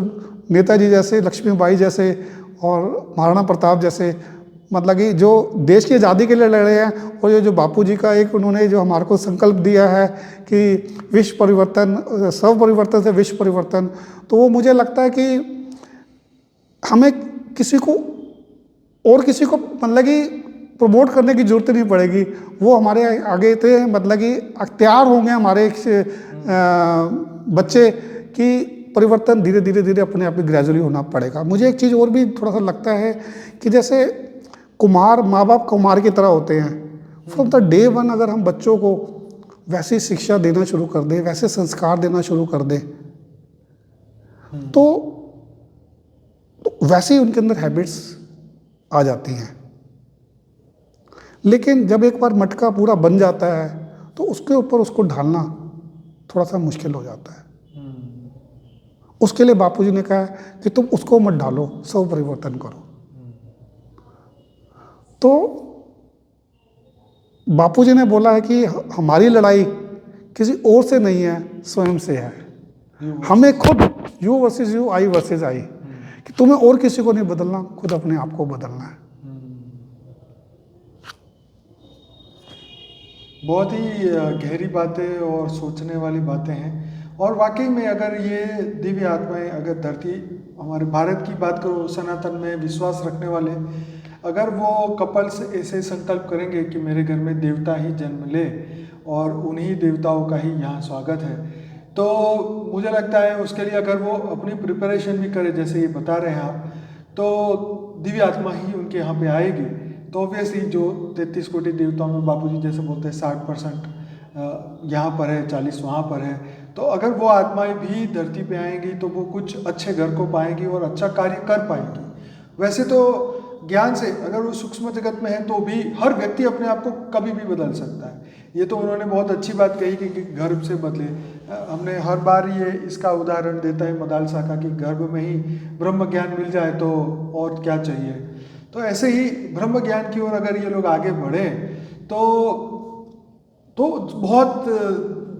नेताजी जैसे, लक्ष्मीबाई जैसे और महाराणा प्रताप जैसे, मतलब कि जो देश की आज़ादी के लिए लड़े हैं और ये जो बापूजी का एक उन्होंने जो हमारे को संकल्प दिया है कि विश्व परिवर्तन, स्व परिवर्तन से विश्व परिवर्तन, तो वो मुझे लगता है कि हमें किसी को और किसी को मतलब कि प्रमोट करने की जरूरत नहीं पड़ेगी, वो हमारे आगे थे, मतलब कि अख्तियार होंगे हमारे बच्चे कि परिवर्तन धीरे धीरे धीरे अपने आप ही ग्रेजुअली होना पड़ेगा। मुझे एक चीज़ और भी थोड़ा सा लगता है कि जैसे कुम्हार, माँ बाप कुम्हार की तरह होते हैं। फ्रॉम द डे वन अगर हम बच्चों को वैसी शिक्षा देना शुरू कर दें, वैसे संस्कार देना शुरू कर दें तो वैसे ही उनके अंदर हैबिट्स आ जाती हैं। लेकिन जब एक बार मटका पूरा बन जाता है तो उसके ऊपर उसको ढालना थोड़ा सा मुश्किल हो जाता है। उसके लिए बापूजी ने कहा कि तुम उसको मत ढालो, स्व परिवर्तन करो। तो बापूजी ने बोला है कि हमारी लड़ाई किसी और से नहीं है, स्वयं से है। हमें खुद you versus you, I versus I, कि तुम्हें और किसी को नहीं बदलना, खुद अपने आप को बदलना है। बहुत ही गहरी बातें और सोचने वाली बातें हैं। और वाकई में अगर ये दिव्य आत्माएं, अगर धरती, हमारे भारत की बात करो, सनातन में विश्वास रखने वाले, अगर वो कपल्स ऐसे संकल्प करेंगे कि मेरे घर में देवता ही जन्म ले और उन्हीं देवताओं का ही यहाँ स्वागत है, तो मुझे लगता है उसके लिए अगर वो अपनी प्रिपरेशन भी करे जैसे ये बता रहे हैं आप, तो दिव्य आत्मा ही उनके यहाँ पे आएगी। तो ऑब्वियसली जो 33 कोटि देवताओं में बापूजी जैसे बोलते हैं 60% यहाँ पर है, 40 वहाँ पर है, तो अगर वो आत्माएं भी धरती पे आएंगी तो वो कुछ अच्छे घर को पाएंगी और अच्छा कार्य कर पाएंगी। वैसे तो ज्ञान से अगर वो सूक्ष्म जगत में है तो भी हर व्यक्ति अपने आप को कभी भी बदल सकता है। ये तो उन्होंने बहुत अच्छी बात कही कि गर्भ से बदले। हमने हर बार ये इसका उदाहरण देता है मदालसा का कि गर्भ में ही ब्रह्म ज्ञान मिल जाए तो और क्या चाहिए। तो ऐसे ही ब्रह्म ज्ञान की ओर अगर ये लोग आगे बढ़े तो बहुत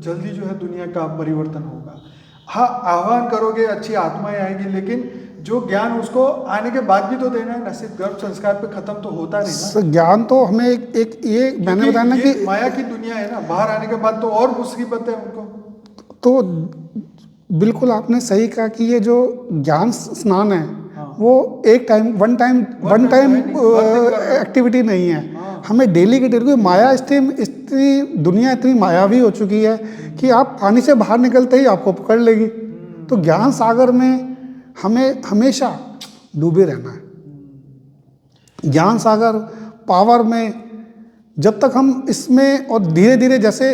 जल्दी जो है दुनिया का परिवर्तन होगा। हाँ, आह्वान करोगे, अच्छी आत्माएं आएंगी, लेकिन जो ज्ञान उसको आने के बाद भी तो देना है ना, सिर्फ गर्भ संस्कार पे खत्म तो होता नहीं ना। ज्ञान तो हमें एक ये मैंने बताया ना कि माया की दुनिया है ना, बाहर आने के बाद तो और मुसीबत है उनको। तो बिल्कुल आपने सही कहा कि ये जो ज्ञान स्नान है वो एक टाइम वन टाइम एक्टिविटी नहीं है। हमें डेली की डेली माया इतनी दुनिया इतनी मायावी हो चुकी है कि आप पानी से बाहर निकलते ही आपको पकड़ लेगी। तो ज्ञान सागर में हमें हमेशा डूबे रहना है। ज्ञान सागर पावर में जब तक हम इसमें, और धीरे धीरे जैसे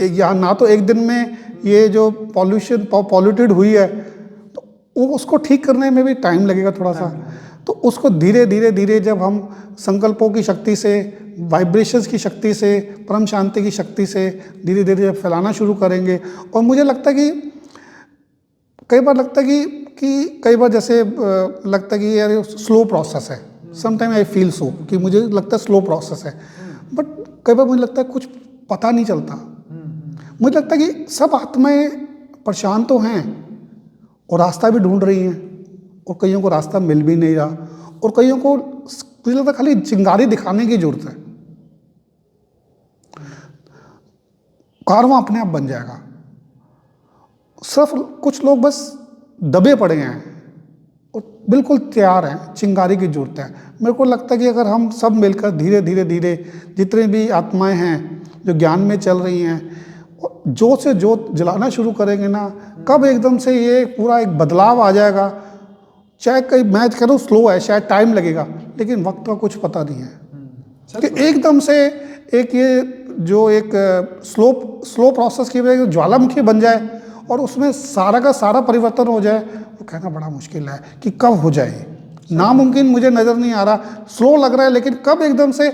यहाँ ना तो एक दिन में ये जो पॉल्यूटेड हुई है तो वो उसको ठीक करने में भी टाइम लगेगा थोड़ा सा। तो उसको धीरे धीरे जब हम संकल्पों की शक्ति से, वाइब्रेशंस की शक्ति से, परम शांति की शक्ति से धीरे धीरे जब फैलाना शुरू करेंगे। और मुझे लगता है कि कई बार लगता है कि कई बार जैसे लगता है कि यार स्लो प्रोसेस है। समटाइम आई फील सो कि मुझे लगता है स्लो प्रोसेस है, बट कई बार मुझे लगता है कुछ पता नहीं चलता। मुझे लगता है कि सब आत्माएं परेशान तो हैं और रास्ता भी ढूंढ रही हैं, और कईयों को रास्ता मिल भी नहीं रहा, और कईयों को मुझे लगता है खाली चिंगारी दिखाने की जरूरत है, कारवां अपने आप बन जाएगा। सिर्फ कुछ लोग बस दबे पड़े हैं और बिल्कुल तैयार हैं, चिंगारी की जरूरत है। मेरे को लगता है कि अगर हम सब मिलकर धीरे धीरे धीरे जितने भी आत्माएं हैं जो ज्ञान में चल रही हैं, जोत से जोत जलाना शुरू करेंगे ना, कब एकदम से ये पूरा एक बदलाव आ जाएगा। चाहे कहीं मैं कह रहा हूँ स्लो है, शायद टाइम लगेगा, लेकिन वक्त का कुछ पता नहीं है कि एकदम से एक ये जो एक स्लो प्रोसेस की वजह से ज्वालामुखी बन जाए और उसमें सारा का सारा परिवर्तन हो जाए, वो कहना बड़ा मुश्किल है कि कब हो जाए। नामुमकिन मुझे नज़र नहीं आ रहा, स्लो लग रहा है, लेकिन कब एकदम से।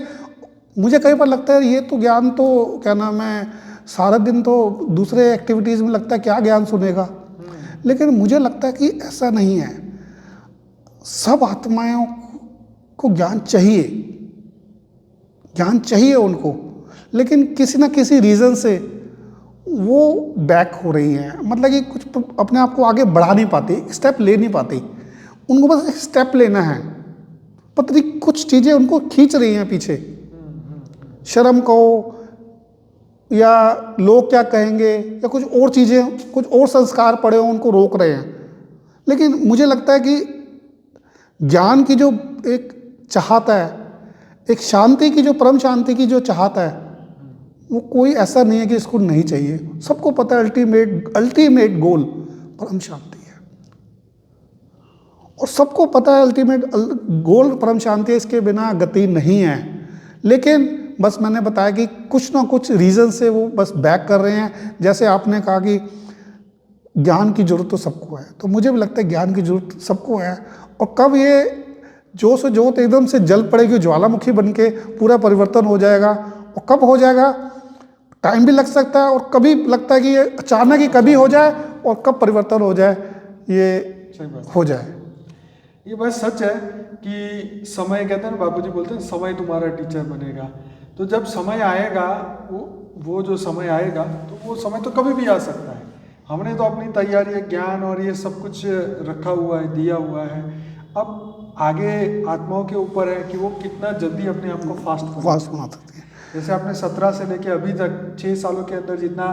मुझे कई बार लगता है ये तो ज्ञान तो क्या नाम है, सारा दिन तो दूसरे एक्टिविटीज़ में लगता है क्या ज्ञान सुनेगा, लेकिन मुझे लगता है कि ऐसा नहीं है। सब आत्माओं को ज्ञान चाहिए, ज्ञान चाहिए उनको, लेकिन किसी ना किसी रीज़न से वो बैक हो रही हैं, मतलब कि कुछ अपने आप को आगे बढ़ा नहीं पाती, स्टेप ले नहीं पाती। उनको बस एक स्टेप लेना है, पता नहीं कुछ चीज़ें उनको खींच रही हैं पीछे, शर्म कहो या लोग क्या कहेंगे या कुछ और चीज़ें, कुछ और संस्कार पड़े हो उनको रोक रहे हैं। लेकिन मुझे लगता है कि ज्ञान की जो एक चाहत है, एक शांति की जो परम शांति की जो चाहत है, वो कोई ऐसा नहीं है कि इसको नहीं चाहिए। सबको पता है अल्टीमेट गोल परम शांति है, और सबको पता है अल्टीमेट गोल परम शांति है, इसके बिना गति नहीं है। लेकिन बस मैंने बताया कि कुछ ना कुछ रीज़न से वो बस बैक कर रहे हैं। जैसे आपने कहा कि ज्ञान की जरूरत तो सबको है, तो मुझे भी लगता है ज्ञान की जरूरत सबको है। और कब ये जो से जोत एकदम से जल पड़ेगी, ज्वालामुखी बन के पूरा परिवर्तन हो जाएगा, और कब हो जाएगा टाइम भी लग सकता है, और कभी लगता है कि ये अचानक ही कभी हो जाए, और कब परिवर्तन हो जाए ये हो जाए। ये बात सच है कि समय, कहते हैं ना बापूजी बोलते हैं समय तुम्हारा टीचर बनेगा। तो जब समय आएगा, वो जो समय आएगा, तो वो समय तो कभी भी आ सकता है। हमने तो अपनी तैयारी, ज्ञान और ये सब कुछ रखा हुआ है, दिया हुआ है। अब आगे आत्माओं के ऊपर है कि वो कितना जल्दी अपने आप को फास्ट बना सकती है। जैसे आपने 17 से लेके अभी तक 6 सालों के अंदर जितना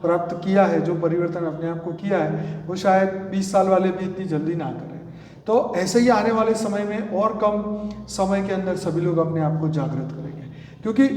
प्राप्त किया है, जो परिवर्तन अपने आप को किया है, वो शायद 20 साल वाले भी इतनी जल्दी ना करें। तो ऐसे ही आने वाले समय में और कम समय के अंदर सभी लोग अपने आप को जागृत करेंगे। क्योंकि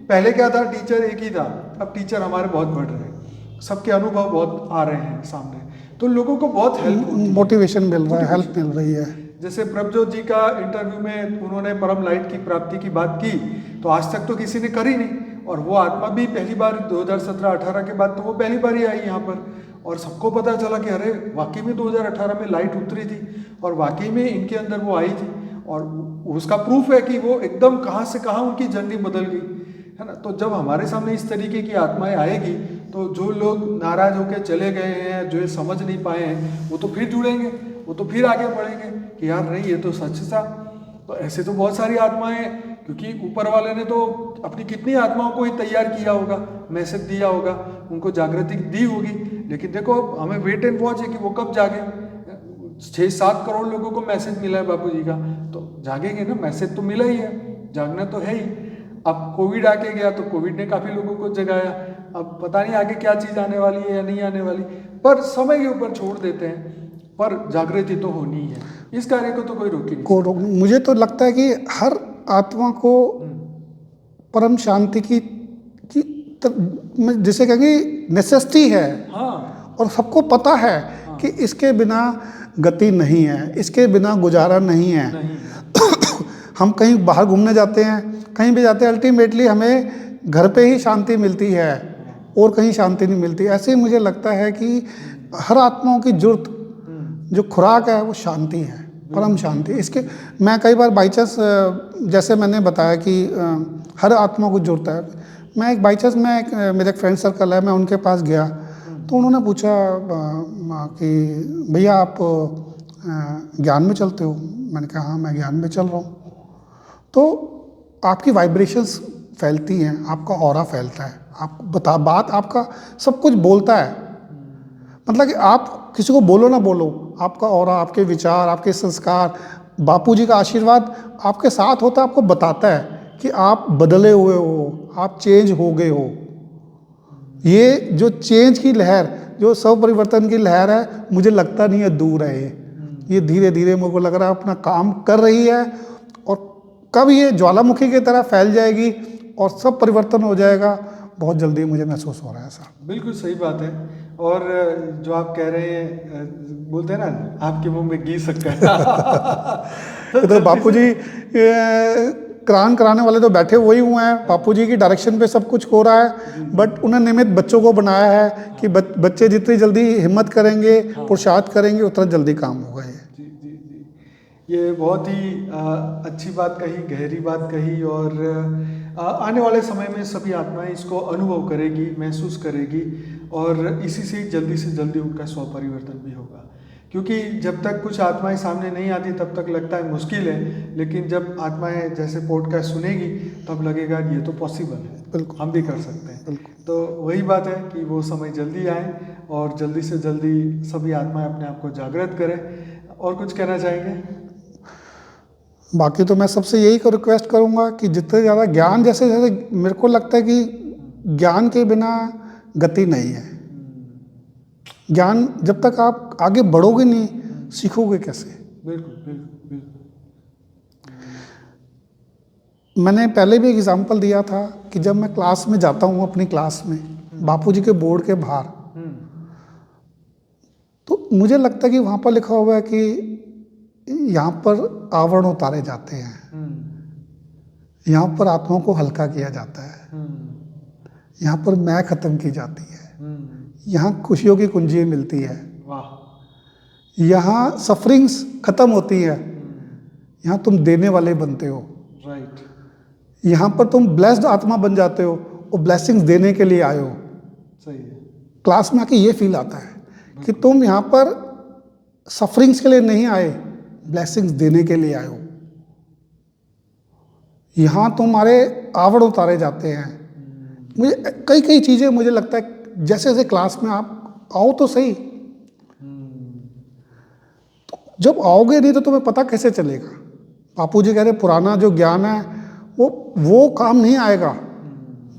पहले क्या था, टीचर एक ही था, अब टीचर हमारे बहुत बढ़ रहे हैं, सबके अनुभव बहुत आ रहे हैं सामने, तो लोगों को बहुत हेल्प, मोटिवेशन मिल रहा है, हेल्प मिल रही है। जैसे प्रभजोत जी का इंटरव्यू में उन्होंने परम लाइट की प्राप्ति की बात की, तो आज तक तो किसी ने करी नहीं, और वो आत्मा भी पहली बार 2017-18 के बाद तो वो पहली बार ही आई यहाँ पर, और सबको पता चला कि अरे वाकई में 2018 में लाइट उतरी थी, और वाकई में इनके अंदर वो आई थी, और उसका प्रूफ है कि वो एकदम कहाँ से कहाँ उनकी जर्नी बदल गई, है ना। तो जब हमारे सामने इस तरीके की आत्माएं आएगी, तो जो लोग नाराज होकर चले गए हैं, जो ये समझ नहीं पाए हैं, वो तो फिर जुड़ेंगे, वो तो फिर आगे बढ़ेंगे कि यार नहीं, ये तो सच था। तो ऐसे तो बहुत सारी आत्माएं, क्योंकि ऊपर वाले ने तो अपनी कितनी आत्माओं को ही तैयार किया होगा, मैसेज दिया होगा, उनको जागृति दी होगी। लेकिन देखो हमें वेट एंड वॉच है कि वो कब जागे। 6-7 करोड़ लोगों को मैसेज मिला है बापू जी का, तो जागेंगे ना, मैसेज तो मिला ही है, जागना तो है ही। अब कोविड आके गया तो कोविड ने काफ़ी लोगों को जगाया, अब पता नहीं आगे क्या चीज़ आने वाली है या नहीं आने वाली, पर समय के ऊपर छोड़ देते हैं, पर जागृति तो होनी ही है, इस कार्य को तो कोई रोक ही नहीं। मुझे तो लगता है कि हर आत्मा को परम शांति की जिसे कहेंगे नेसेसिटी है। हाँ। और सबको पता है कि इसके बिना गति नहीं है, इसके बिना गुजारा नहीं है। हम कहीं बाहर घूमने जाते हैं, कहीं भी जाते हैं, अल्टीमेटली हमें घर पे ही शांति मिलती है और कहीं शांति नहीं मिलती। ऐसे ही मुझे लगता है कि हर आत्माओं की जरूरत, जो खुराक है, वो शांति है, परम शांति। इसके मैं कई बार बाई चांस, जैसे मैंने बताया कि हर आत्मा को जरूरत है। मैं एक बाई चांस मेरा एक फ्रेंड सर्कल है, मैं उनके पास गया, तो उन्होंने पूछा कि भैया आप ज्ञान में चलते हो? मैंने कहा हाँ, मैं ज्ञान में चल रहा हूँ। तो आपकी वाइब्रेशंस फैलती हैं, आपका ऑरा फैलता है, आप बात आपका सब कुछ बोलता है। मतलब कि आप किसी को बोलो ना बोलो, आपका ऑरा, आपके विचार, आपके संस्कार, बापूजी का आशीर्वाद आपके साथ होता है, आपको बताता है कि आप बदले हुए हो, आप चेंज हो गए हो। ये जो चेंज की लहर, जो सब परिवर्तन की लहर है, मुझे लगता नहीं है दूर है ये धीरे धीरे मेरे को लग रहा है अपना काम कर रही है, और कब ये ज्वालामुखी की तरह फैल जाएगी और सब परिवर्तन हो जाएगा, बहुत जल्दी मुझे महसूस हो रहा है सर। बिल्कुल सही बात है। और जो आप कह रहे हैं, बोलते हैं ना, आपके मुंह में घी शक्कर। तो जल्दी बापूजी करान कराने वाले तो बैठे वही हुए हैं, बापूजी की डायरेक्शन पे सब कुछ हो रहा है, बट उन्हें निमित्त बच्चों को बनाया है कि बच्चे जितनी जल्दी हिम्मत करेंगे, पुरुषार्थ करेंगे, उतना जल्दी काम होगा ये। जी जी जी, ये बहुत ही अच्छी बात कही, गहरी बात कही। और आने वाले समय में सभी आत्माएं इसको अनुभव करेगी, महसूस करेगी, और इसी से जल्दी उनका स्वपरिवर्तन भी होगा। क्योंकि जब तक कुछ आत्माएं सामने नहीं आती तब तक लगता है मुश्किल है, लेकिन जब आत्माएं जैसे पॉडकास्ट सुनेगी तब लगेगा कि ये तो पॉसिबल है, बिल्कुल, हम भी कर सकते हैं। बिल्कुल। तो वही बात है कि वो समय जल्दी आए और जल्दी से जल्दी सभी आत्माएं अपने आप को जागृत करें। और कुछ कहना चाहेंगे? बाकी तो मैं सबसे यही रिक्वेस्ट करूंगा कि जितने ज़्यादा ज्ञान, जैसे जैसे मेरे को लगता है कि ज्ञान के बिना गति नहीं है। ज्ञान जब तक आप आगे बढ़ोगे नहीं, सीखोगे कैसे? बिल्कुल बिल्कुल बिल्कुल। मैंने पहले भी एक एग्जांपल दिया था कि जब मैं क्लास में जाता हूँ, अपनी क्लास में बापूजी के बोर्ड के बाहर, तो मुझे लगता है कि वहाँ पर लिखा हुआ है कि यहाँ पर आवरण उतारे जाते हैं, यहाँ पर आत्माओं को हल्का किया जाता है, यहाँ पर मैं खत्म की जाती है, यहाँ खुशियों की कुंजी मिलती है, वाह, यहाँ सफरिंग्स खत्म होती है, यहाँ तुम देने वाले बनते हो, राइट, यहाँ पर तुम ब्लेस्ड आत्मा बन जाते हो और ब्लेसिंग्स देने के लिए आए हो। सही है। क्लास में आके ये फील आता है कि तुम यहाँ पर सफरिंग्स के लिए नहीं आए, ब्लेसिंग्स देने के लिए आए हो। यहाँ तुम्हारे आवड़ उतारे जाते हैं। मुझे कई कई चीज़ें, मुझे लगता है जैसे जैसे क्लास में आप आओ तो सही, तो जब आओगे नहीं तो तुम्हें पता कैसे चलेगा? बापूजी कह रहे पुराना जो ज्ञान है वो काम नहीं आएगा।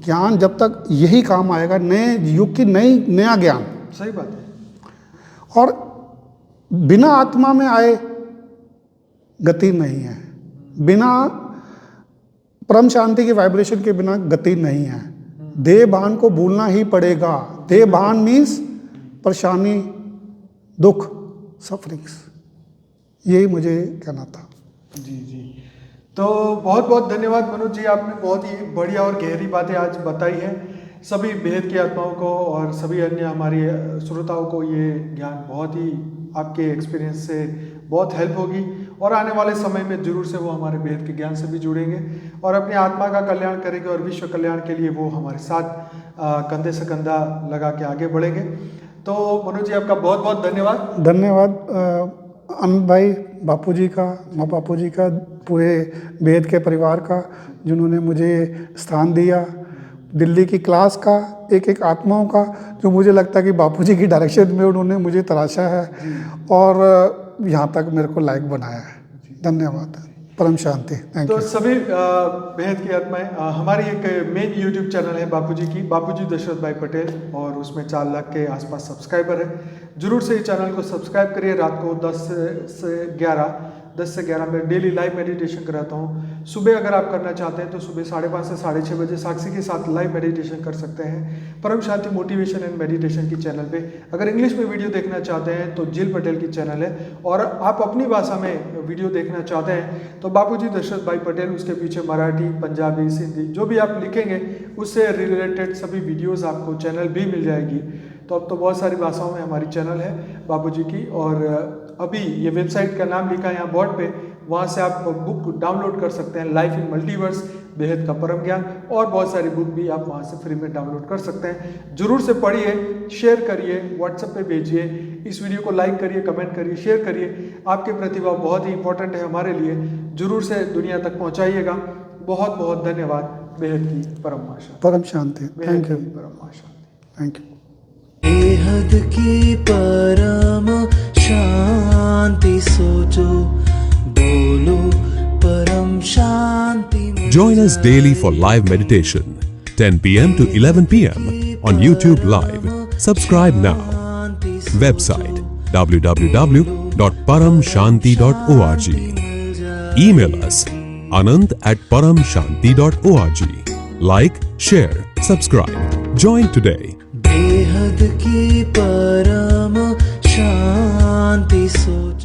ज्ञान जब तक यही काम आएगा, नए युग की नया ज्ञान। सही बात है। और बिना आत्मा में आए गति नहीं है, बिना परम शांति की वाइब्रेशन के बिना गति नहीं है। देह भान को भूलना ही पड़ेगा। देह भान मीन्स परेशानी, दुख, सफरिंग्स। यही मुझे कहना था। जी जी, तो बहुत बहुत धन्यवाद मनोज जी, आपने बहुत ही बढ़िया और गहरी बातें आज बताई हैं। सभी बेहद की आत्माओं को और सभी अन्य हमारे श्रोताओं को ये ज्ञान बहुत ही आपके एक्सपीरियंस से बहुत हेल्प होगी, और आने वाले समय में जरूर से वो हमारे बेहद के ज्ञान से भी जुड़ेंगे और अपनी आत्मा का कल्याण करेंगे, और विश्व कल्याण के लिए वो हमारे साथ कंधे से कंधा लगा के आगे बढ़ेंगे। तो मनोज जी, आपका बहुत बहुत धन्यवाद। धन्यवाद अनंत भाई, बापूजी का, माँ बापूजी का, पूरे बेहद के परिवार का, जिन्होंने मुझे स्थान दिया। दिल्ली की क्लास का, एक एक आत्माओं का, जो मुझे लगता है कि बापूजी की डायरेक्शन में उन्होंने मुझे तराशा है और यहाँ तक मेरे को लायक बनाया है। धन्यवाद। परम शांति। थैंक तो यू। सभी बेहद की आत्माएं, हमारी एक मेन यूट्यूब चैनल है बापूजी की, बापूजी दशरथ भाई पटेल, और उसमें 4 लाख के आसपास सब्सक्राइबर है। जरूर से इस चैनल को सब्सक्राइब करिए। रात को 10 से 11 में डेली लाइव मेडिटेशन कराता हूँ। सुबह अगर आप करना चाहते हैं तो सुबह 5:30 से 6:30 बजे साक्षी के साथ लाइव मेडिटेशन कर सकते हैं परम शांति मोटिवेशन एंड मेडिटेशन की चैनल पे। अगर इंग्लिश में वीडियो देखना चाहते हैं तो जिल पटेल की चैनल है, और आप अपनी भाषा में वीडियो देखना चाहते हैं तो बापूजी दशरथ भाई पटेल, उसके पीछे मराठी, पंजाबी, सिंधी जो भी आप लिखेंगे उससे रिलेटेड सभी वीडियोज़ आपको चैनल भी मिल जाएगी। तो अब तो बहुत सारी भाषाओं में हमारी चैनल है बापूजी की, और अभी ये वेबसाइट का नाम लिखा है यहाँ बोर्ड पे, वहाँ से आप बुक डाउनलोड कर सकते हैं, लाइफ इन मल्टीवर्स, बेहद का परम ज्ञान, और बहुत सारी बुक भी आप वहाँ से फ्री में डाउनलोड कर सकते हैं। जरूर से पढ़िए, शेयर करिए, व्हाट्सएप पे भेजिए, इस वीडियो को लाइक करिए, कमेंट करिए, शेयर करिए। आपके प्रतिभा बहुत ही इंपॉर्टेंट है हमारे लिए, जरूर से दुनिया तक पहुँचाइएगा। बहुत बहुत धन्यवाद। बेहद की परम आशा, परम शांति। Thank you. परम आशा। Thank you. बेहद की परम शांति सोचो, बोलो परम शांति। Join us daily for live meditation, 10 p.m. to 11 p.m. on YouTube Live. Subscribe now. Website www.paramshanti.org. Email us anant@paramshanti.org. Like, share, subscribe. Join today. बेहद की परम शांति सोचो।